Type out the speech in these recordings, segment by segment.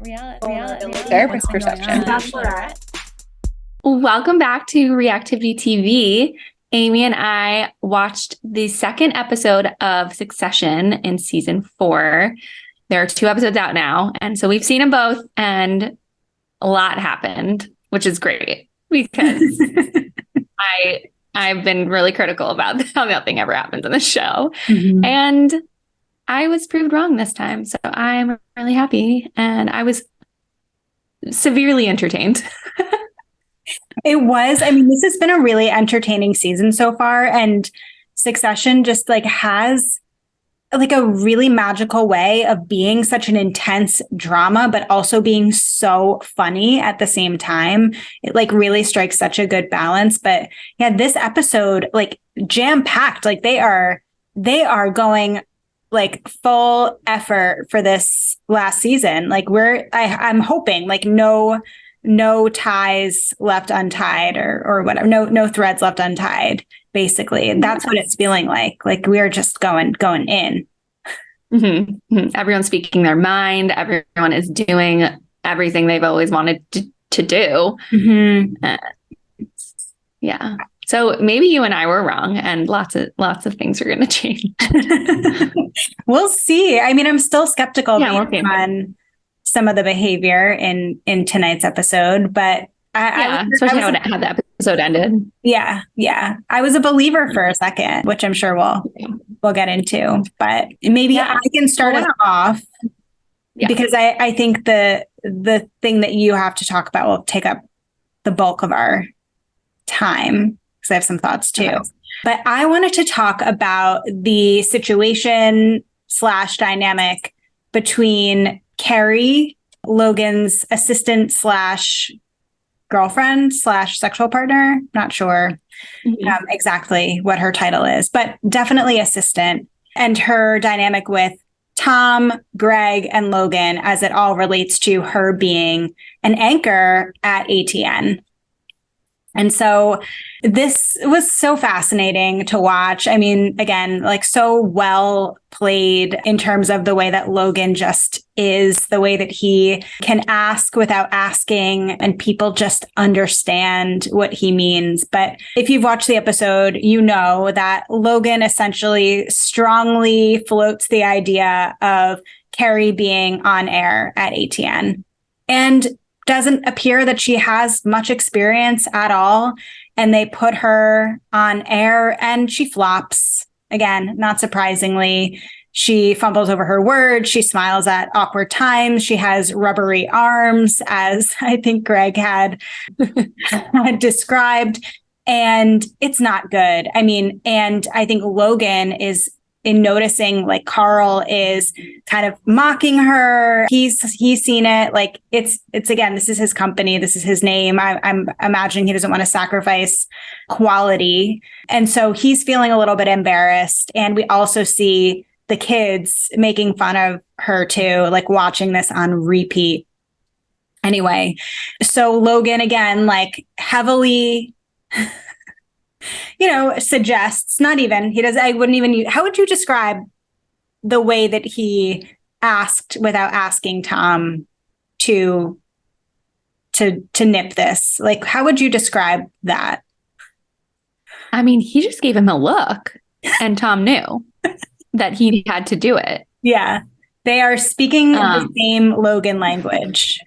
Therapist perception. Welcome back to Reactivity TV. Amy and I watched the second episode of Succession in season 4. There are 2 episodes out now, and so we've seen them both, and a lot happened, which is great because I've been really critical about how nothing ever happens in the show, and I was proved wrong this time, so I'm really happy, and I was severely entertained. It was. I mean, this has been a really entertaining season so far, and Succession just has a really magical way of being such an intense drama, but also being so funny at the same time. It really strikes such a good balance. But yeah, this episode, jam-packed, they are going full effort for this last season. I'm hoping no ties left untied or whatever, no threads left untied, basically. And that's what it's feeling like. We are just going in. Everyone's speaking their mind. Everyone is doing everything they've always wanted to do. Yeah. So maybe you and I were wrong, and lots of things are going to change. We'll see. I mean, I'm still skeptical based on some of the behavior in tonight's episode, but especially how the episode ended. Yeah. I was a believer for a second, which I'm sure we'll get into. But maybe I can start us off because I think the thing that you have to talk about will take up the bulk of our time, because I have some thoughts too. Okay. But I wanted to talk about the situation / dynamic between Kerry, Logan's assistant / girlfriend / sexual partner. Not sure exactly what her title is, but definitely assistant, and her dynamic with Tom, Greg, and Logan as it all relates to her being an anchor at ATN. And so this was so fascinating to watch. I mean, again, so well played in terms of the way that Logan just is, the way that he can ask without asking, and people just understand what he means. But if you've watched the episode, you know that Logan essentially strongly floats the idea of Kerry being on air at ATN. And doesn't appear that she has much experience at all. And they put her on air and she flops. Again, not surprisingly. She fumbles over her words. She smiles at awkward times. She has rubbery arms, as I think Greg had described. And it's not good. I mean, and I think Logan is in noticing Carl is kind of mocking her. He's seen it. It's again, this is his company. This is his name. I'm imagining he doesn't want to sacrifice quality. And so he's feeling a little bit embarrassed. And we also see the kids making fun of her too, watching this on repeat. Anyway, so Logan again, heavily suggests, not even, he does, I wouldn't even, how would you describe the way that he asked without asking Tom to nip this? How would you describe that? I mean, he just gave him a look, and Tom knew that he had to do it. Yeah. They are speaking the same Logan language.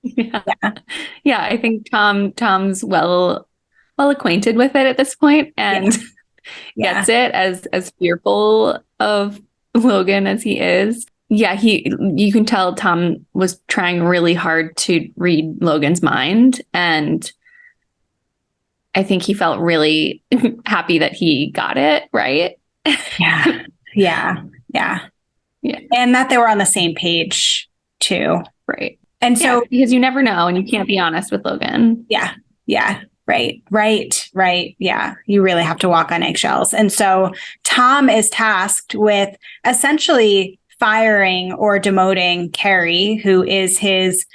Yeah. I think Tom's well acquainted with it at this point, and gets it as fearful of Logan as he is. Yeah, you can tell Tom was trying really hard to read Logan's mind, and I think he felt really happy that he got it right. Yeah. And that they were on the same page too. Right. And so because you never know, and you can't be honest with Logan. Yeah. Right. Yeah. You really have to walk on eggshells. And so Tom is tasked with essentially firing or demoting Kerry, who is his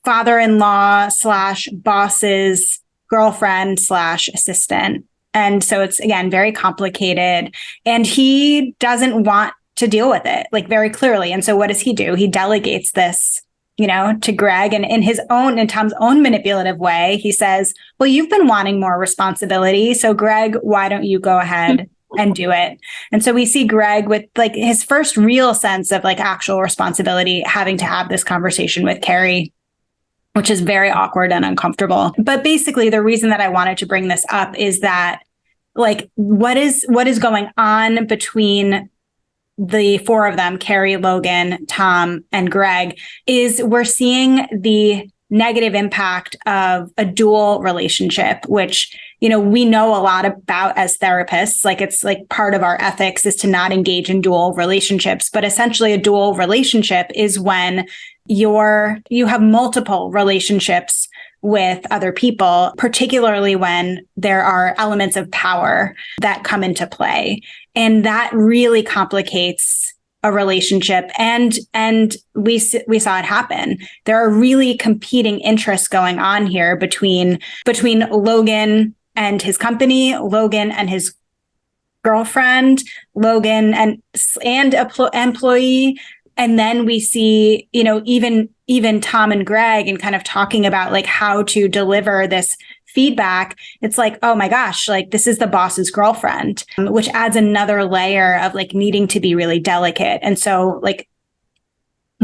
father-in-law / boss's girlfriend / assistant. And so it's, again, very complicated. And he doesn't want to deal with it, very clearly. And so what does he do? He delegates this to Greg, and in Tom's own manipulative way, he says, well, you've been wanting more responsibility. So Greg, why don't you go ahead and do it? And so we see Greg with like his first real sense of like actual responsibility, having to have this conversation with Kerry, which is very awkward and uncomfortable. But basically the reason that I wanted to bring this up is that like, what is going on between the four of them, Kerry, Logan, Tom, and Greg, is we're seeing the negative impact of a dual relationship, which, we know a lot about as therapists. Like it's like part of our ethics is to not engage in dual relationships. But essentially a dual relationship is when you have multiple relationships with other people, particularly when there are elements of power that come into play. And that really complicates a relationship. And we saw it happen. There are really competing interests going on here between Logan and his company, Logan and his girlfriend, Logan and employee. And then we see, even Tom and Greg and kind of talking about like how to deliver this feedback. It's like, oh my gosh, like this is the boss's girlfriend, which adds another layer of like needing to be really delicate. And so like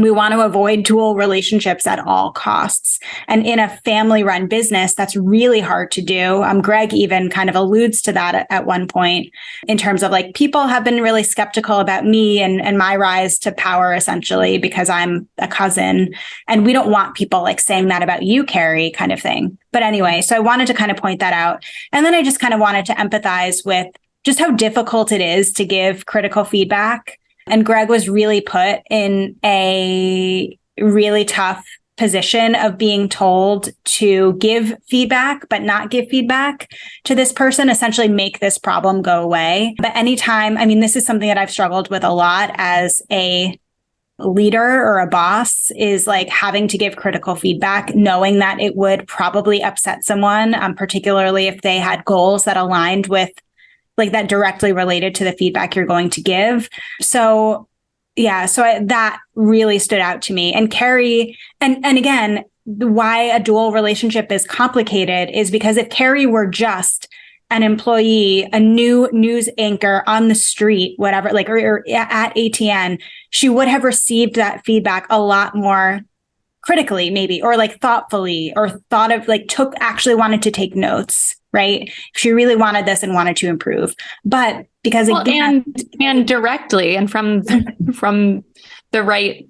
we want to avoid dual relationships at all costs. And in a family-run business, that's really hard to do. Greg even kind of alludes to that at one point in terms of like, people have been really skeptical about me and my rise to power, essentially, because I'm a cousin. And we don't want people like saying that about you, Kerry, kind of thing. But anyway, so I wanted to kind of point that out. And then I just kind of wanted to empathize with just how difficult it is to give critical feedback. And Greg was really put in a really tough position of being told to give feedback, but not give feedback to this person, essentially make this problem go away. But anytime, this is something that I've struggled with a lot as a leader or a boss, is like having to give critical feedback, knowing that it would probably upset someone, particularly if they had goals that aligned with like that directly related to the feedback you're going to give. So that really stood out to me. And Kerry, and again, why a dual relationship is complicated is because if Kerry were just an employee, a new news anchor on the street, whatever, like, or at ATN, she would have received that feedback a lot more critically, maybe, or like thoughtfully, or thought of like actually wanted to take notes. Right. She really wanted this and wanted to improve. But because again, and directly and from the right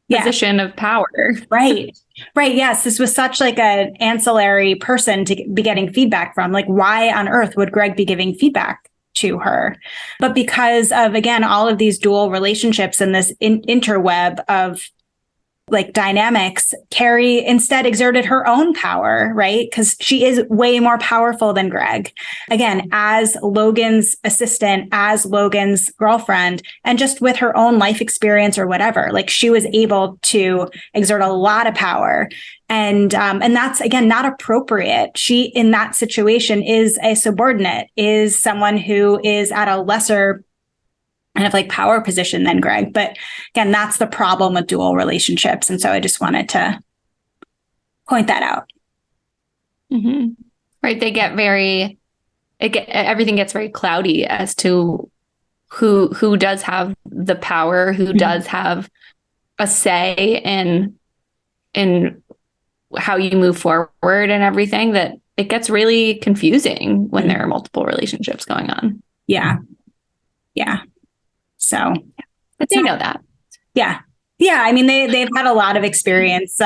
position of power. Right. Yes. This was such like an ancillary person to be getting feedback from. Like, why on earth would Greg be giving feedback to her? But because of, again, all of these dual relationships and this interweb of like dynamics, Kerry instead exerted her own power, right? Because she is way more powerful than Greg. Again, as Logan's assistant, as Logan's girlfriend, and just with her own life experience or whatever, like she was able to exert a lot of power. And that's, again, not appropriate. She, in that situation, is a subordinate, is someone who is at a lesser kind of like power position than Greg. But again, that's the problem with dual relationships. And so I just wanted to point that out. Mm-hmm. Right. Everything gets very cloudy as to who does have the power, who does have a say in how you move forward and everything, that it gets really confusing when there are multiple relationships going on. Yeah. So, but they know that. Yeah. They've had a lot of experience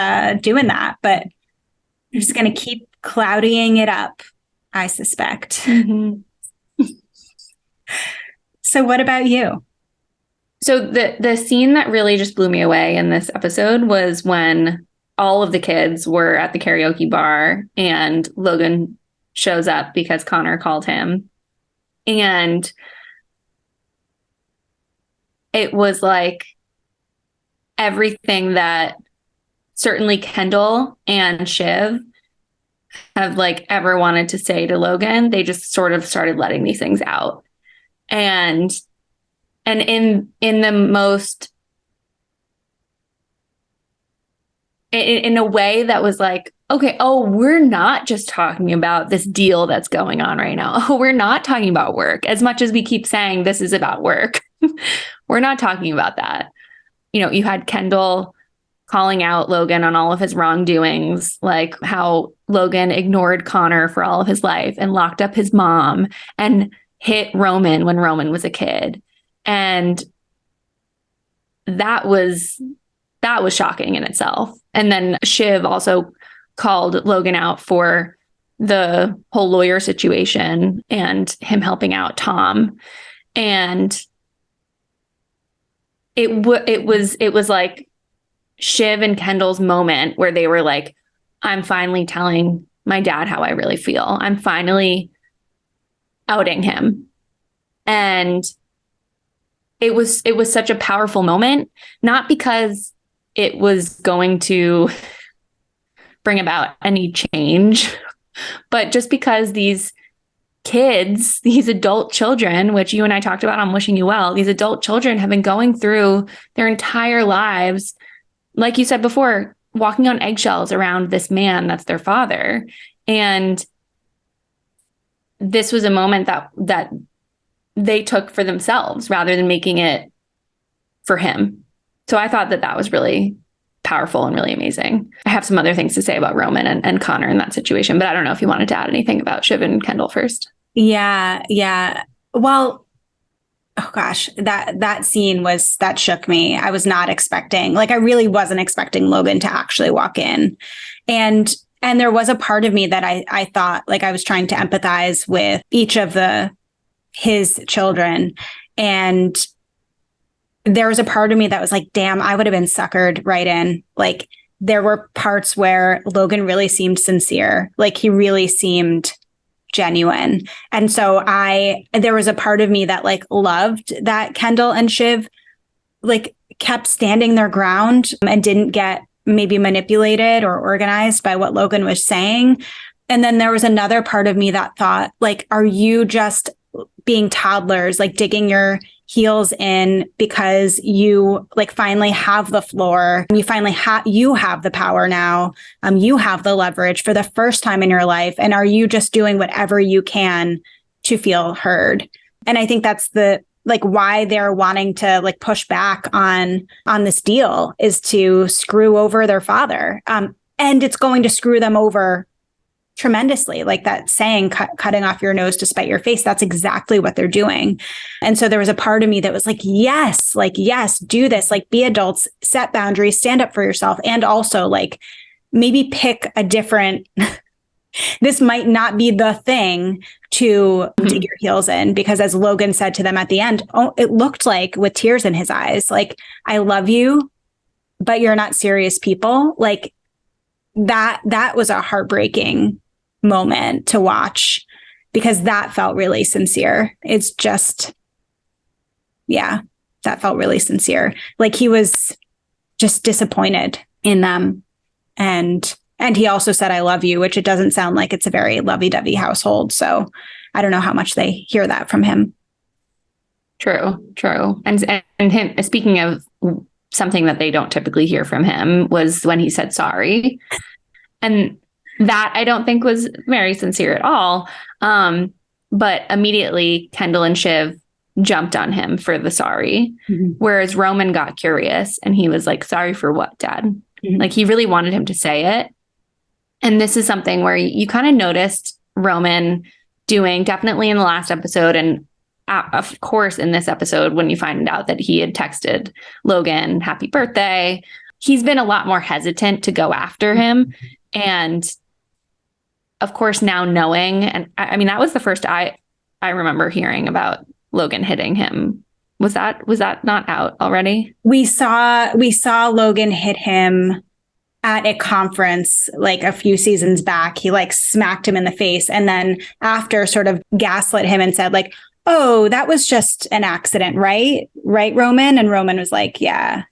doing that, but they're just going to keep clouding it up, I suspect. Mm-hmm. So what about you? So the scene that really just blew me away in this episode was when all of the kids were at the karaoke bar and Logan shows up because Connor called him. And it was like everything that certainly Kendall and Shiv have like ever wanted to say to Logan. They just sort of started letting these things out. And in the most in a way that was like, okay, oh, we're not just talking about this deal that's going on right now. Oh, we're not talking about work as much as we keep saying this is about work. We're not talking about that. You know, you had Kendall calling out Logan on all of his wrongdoings, like how Logan ignored Connor for all of his life and locked up his mom and hit Roman when Roman was a kid. And that was shocking in itself. And then Shiv also called Logan out for the whole lawyer situation and him helping out Tom. And it was like Shiv and Kendall's moment where they were like, I'm finally telling my dad how I really feel. I'm finally outing him. And it was such a powerful moment, not because it was going to bring about any change, but just because these kids, these adult children, which you and I talked about on Wishing You Well, these adult children have been going through their entire lives, like you said before, walking on eggshells around this man that's their father. And this was a moment that they took for themselves rather than making it for him. So I thought that was really powerful and really amazing. I have some other things to say about Roman and Connor in that situation, but I don't know if you wanted to add anything about Shiv and Kendall first. Yeah. Well, oh gosh, that scene that shook me. I was not expecting, I really wasn't expecting Logan to actually walk in. And there was a part of me that I thought, I was trying to empathize with each of his children. And there was a part of me that was like, damn, I would have been suckered right in. There were parts where Logan really seemed sincere. He really seemed genuine. And so there was a part of me that loved that Kendall and Shiv kept standing their ground and didn't get maybe manipulated or organized by what Logan was saying. And then there was another part of me that thought, are you just being toddlers, digging your heels in because you finally have the floor, you finally have the power now, you have the leverage for the first time in your life, and are you just doing whatever you can to feel heard? And I think that's why they're wanting to push back on this deal, is to screw over their father, and it's going to screw them over tremendously. That saying, cutting off your nose to spite your face, that's exactly what they're doing. And so there was a part of me that was yes, do this, be adults, set boundaries, stand up for yourself. And also maybe pick a different, this might not be the thing to dig your heels in, because as Logan said to them at the end, it looked like with tears in his eyes, I love you, but you're not serious people. That was a heartbreaking moment to watch, because that felt really sincere. It's just, yeah, that felt really sincere. He was just disappointed in them. And he also said, I love you, which it doesn't sound like it's a very lovey-dovey household. So I don't know how much they hear that from him. True. And him, speaking of something that they don't typically hear from him, was when he said sorry. And that I don't think was very sincere at all. But immediately Kendall and Shiv jumped on him for the sorry. Mm-hmm. Whereas Roman got curious and he was like, sorry for what, Dad? Mm-hmm. He really wanted him to say it. And this is something where you kind of noticed Roman doing, definitely in the last episode. And of course, in this episode, when you find out that he had texted Logan, happy birthday, he's been a lot more hesitant to go after him. And of course, now knowing, and I mean, that was the first I remember hearing about Logan hitting him. Was that not out already? We saw Logan hit him at a conference a few seasons back. He smacked him in the face, and then after sort of gaslit him and said oh, that was just an accident, right, Roman? And Roman was like, yeah.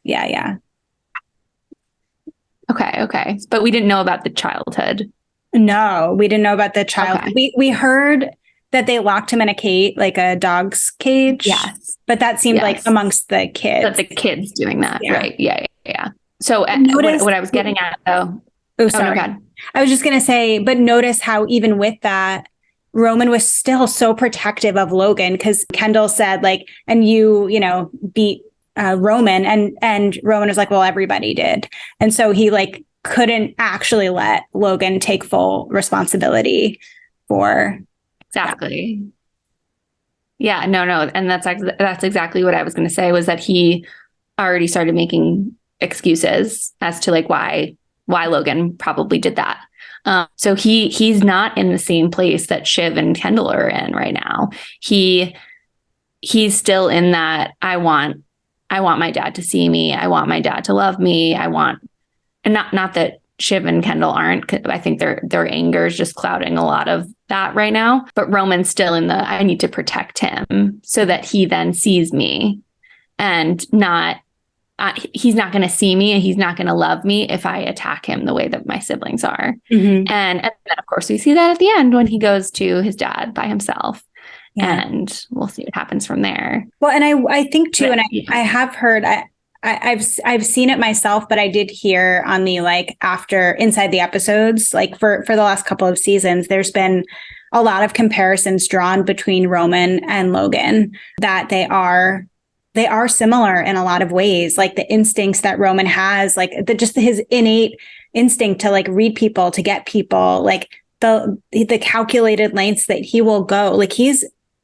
Okay. But we didn't know about the childhood. No, we didn't know about the childhood. Okay. We heard that they locked him in a cage, a dog's cage. Yes. But that seemed amongst the kids. That the kids doing that. Yeah. Right. Yeah. So what I was getting at though. Oh, sorry. No, God. I was just going to say, but notice how even with that, Roman was still so protective of Logan, because Kendall said like, and you beat Roman, and Roman was like, well, everybody did. And so he like couldn't actually let Logan take full responsibility for. Exactly. That. Yeah, no. And that's exactly what I was going to say, was that he already started making excuses as to like why Logan probably did that. So he's not in the same place that Shiv and Kendall are in right now. He's still in that I want my dad to see me. I want my dad to love me. And not that Shiv and Kendall aren't. I think their anger is just clouding a lot of that right now. But Roman's still in the I need to protect him so that he then sees me, and not. He's not going to see me and he's not going to love me if I attack him the way that my siblings are. Mm-hmm. And then, of course, we see that at the end when he goes to his dad by himself. Yeah. And we'll see what happens from there. Well, and I think, too, and I have heard, I've seen it myself, but I did hear on the like after inside the episodes, like for the last couple of seasons, there's been a lot of comparisons drawn between Roman and Logan, that they are similar in a lot of ways, like the instincts that Roman has, like just his innate instinct to like read people, to get people, like the calculated lengths that he will go. Like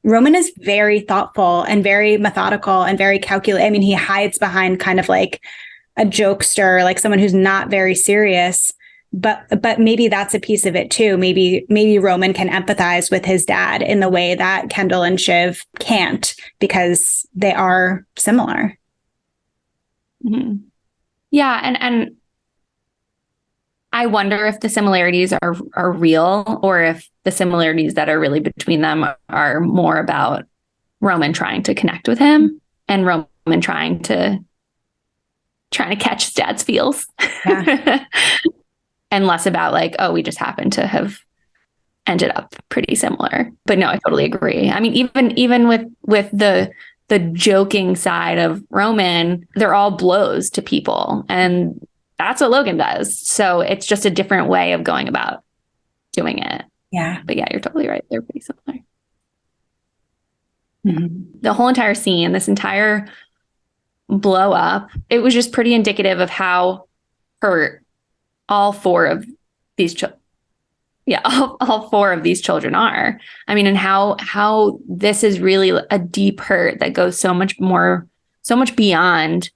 Roman is very thoughtful and very methodical and very calculated. I mean, he hides behind kind of like a jokester, like someone who's not very serious. But maybe that's a piece of it too. Maybe Roman can empathize with his dad in the way that Kendall and Shiv can't, because they are similar. Mm-hmm. Yeah, and I wonder if the similarities are real, or if the similarities that are really between them are more about Roman trying to connect with him and Roman trying to catch his dad's feels. Yeah. And less about like, oh, we just happen to have ended up pretty similar. But no, I totally agree. I mean, even with the joking side of Roman, they're all blows to people. And that's what Logan does. So it's just a different way of going about doing it. Yeah. But yeah, you're totally right. They're pretty similar. Mm-hmm. The whole entire scene, this entire blow up, it was just pretty indicative of how hurt all four of these children are. I mean, and how this is really a deep hurt that goes so much beyond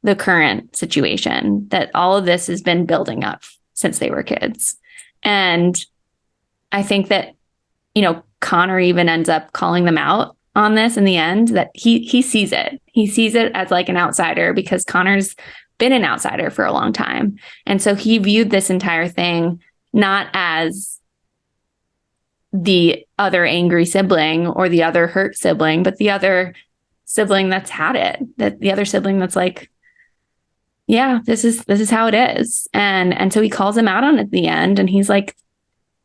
the current situation, that all of this has been building up since they were kids. And I think that, Connor even ends up calling them out on this in the end, that he sees it. He sees it as like an outsider, because Connor's been an outsider for a long time. And so he viewed this entire thing not as the other angry sibling or the other hurt sibling, but the other sibling that's had it, that the other sibling that's like, yeah, this is how it is. And so he calls him out on it at the end, and he's like,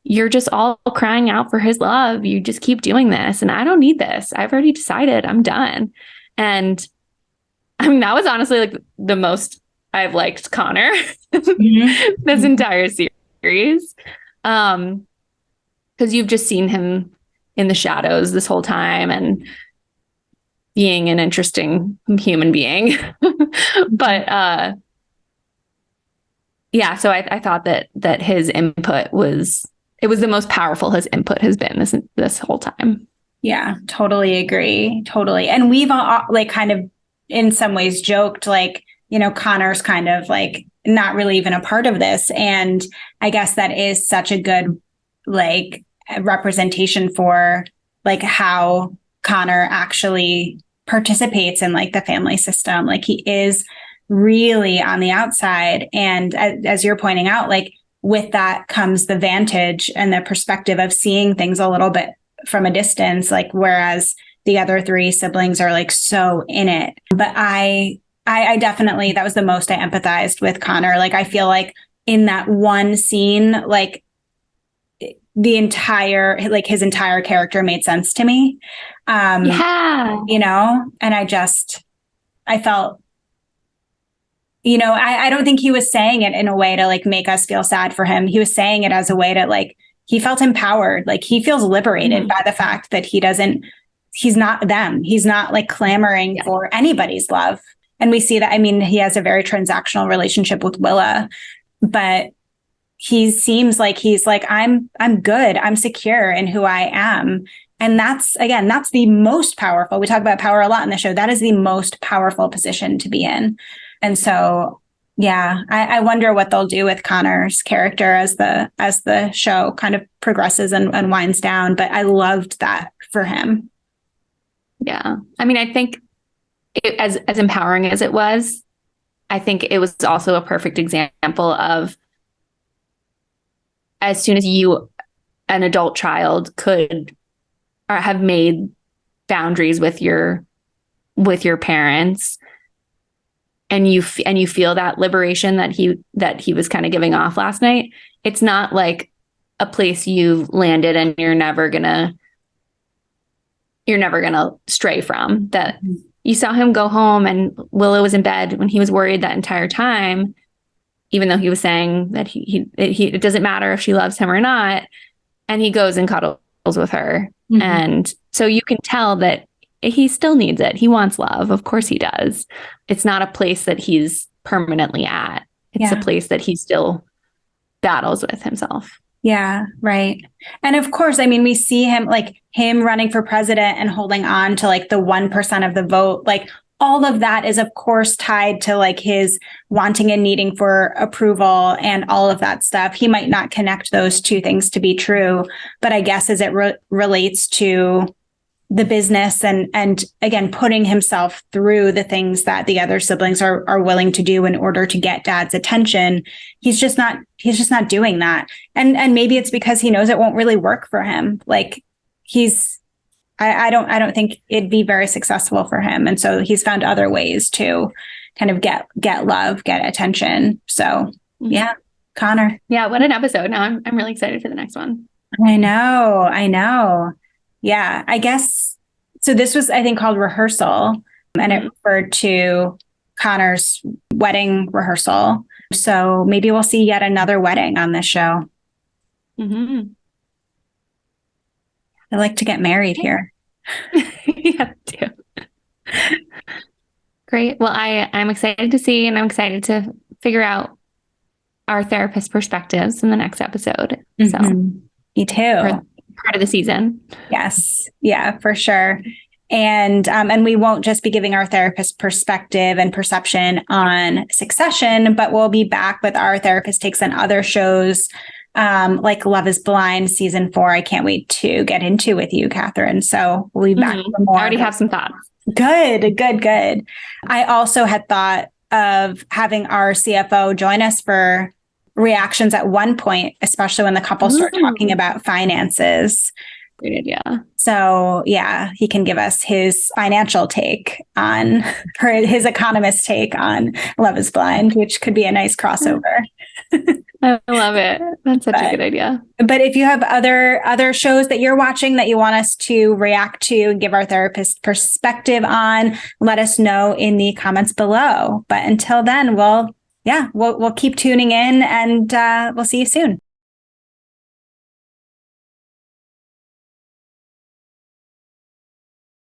you're just all crying out for his love. You just keep doing this. And I don't need this. I've already decided I'm done. And I mean, that was honestly like the most I've liked Connor mm-hmm. this entire series. Because you've just seen him in the shadows this whole time and being an interesting human being. But yeah, so I thought that his input was the most powerful his input has been this whole time. Yeah, totally agree. Totally. And we've all like kind of in some ways joked like, Connor's kind of like not really even a part of this. And I guess that is such a good like representation for like how Connor actually participates in like the family system. Like he is really on the outside. And as you're pointing out, like with that comes the vantage and the perspective of seeing things a little bit from a distance, like whereas the other three siblings are like so in it. But I definitely, that was the most I empathized with Connor. Like, I feel like in that one scene, like his entire character made sense to me. Yeah. And I felt I don't think he was saying it in a way to like make us feel sad for him. He was saying it as a way to like, he felt empowered. Like he feels liberated by the fact that he's not them. He's not like clamoring for anybody's love. And we see that, I mean, he has a very transactional relationship with Willa, but he seems like he's like, I'm good. I'm secure in who I am. And that's the most powerful. We talk about power a lot in the show. That is the most powerful position to be in. And so, yeah, I wonder what they'll do with Connor's character as the show kind of progresses and winds down. But I loved that for him. Yeah. I mean, I think as empowering as it was, I think it was also a perfect example of as soon as you, an adult child, could or have made boundaries with your parents, and you feel that liberation that he was kind of giving off last night. It's not like a place you've landed and you're never gonna stray from. That you saw him go home and Willow was in bed when he was worried that entire time, even though he was saying that it doesn't matter if she loves him or not, and he goes and cuddles with her. And so you can tell that he still needs it. He wants love. Of course he does. It's not a place that he's permanently at. It's a place that he still battles with himself. Yeah, right. And of course, I mean, we see him running for president and holding on to like the 1% of the vote. Like all of that is, of course, tied to like his wanting and needing for approval and all of that stuff. He might not connect those two things to be true, but I guess as it relates to the business and again, putting himself through the things that the other siblings are willing to do in order to get dad's attention, he's just not doing that. And maybe it's because he knows it won't really work for him. Like I don't think it'd be very successful for him. And so he's found other ways to kind of get love, get attention. So yeah, Connor. Yeah. What an episode. Now I'm really excited for the next one. I know. Yeah, I guess. So this was, I think, called Rehearsal, and it referred to Connor's wedding rehearsal. So maybe we'll see yet another wedding on this show. I like to get married here. Yeah, too. Great. Well, I'm excited to see, and I'm excited to figure out our therapist perspectives in the next episode. So me too. Part of the season. Yes. Yeah, for sure. And we won't just be giving our therapist perspective and perception on Succession, but we'll be back with our therapist takes on other shows like Love is Blind season 4. I can't wait to get into with you, Catherine. So we'll be back for more. I already have some thoughts. Good. I also had thought of having our CFO join us for reactions at one point, especially when the couple start talking about finances. Great idea. So yeah, he can give us his financial take on, or his economist take on Love is Blind, which could be a nice crossover. I love it. That's such a good idea. But if you have other shows that you're watching that you want us to react to and give our therapist perspective on, let us know in the comments below. But until then, we'll keep tuning in, and we'll see you soon.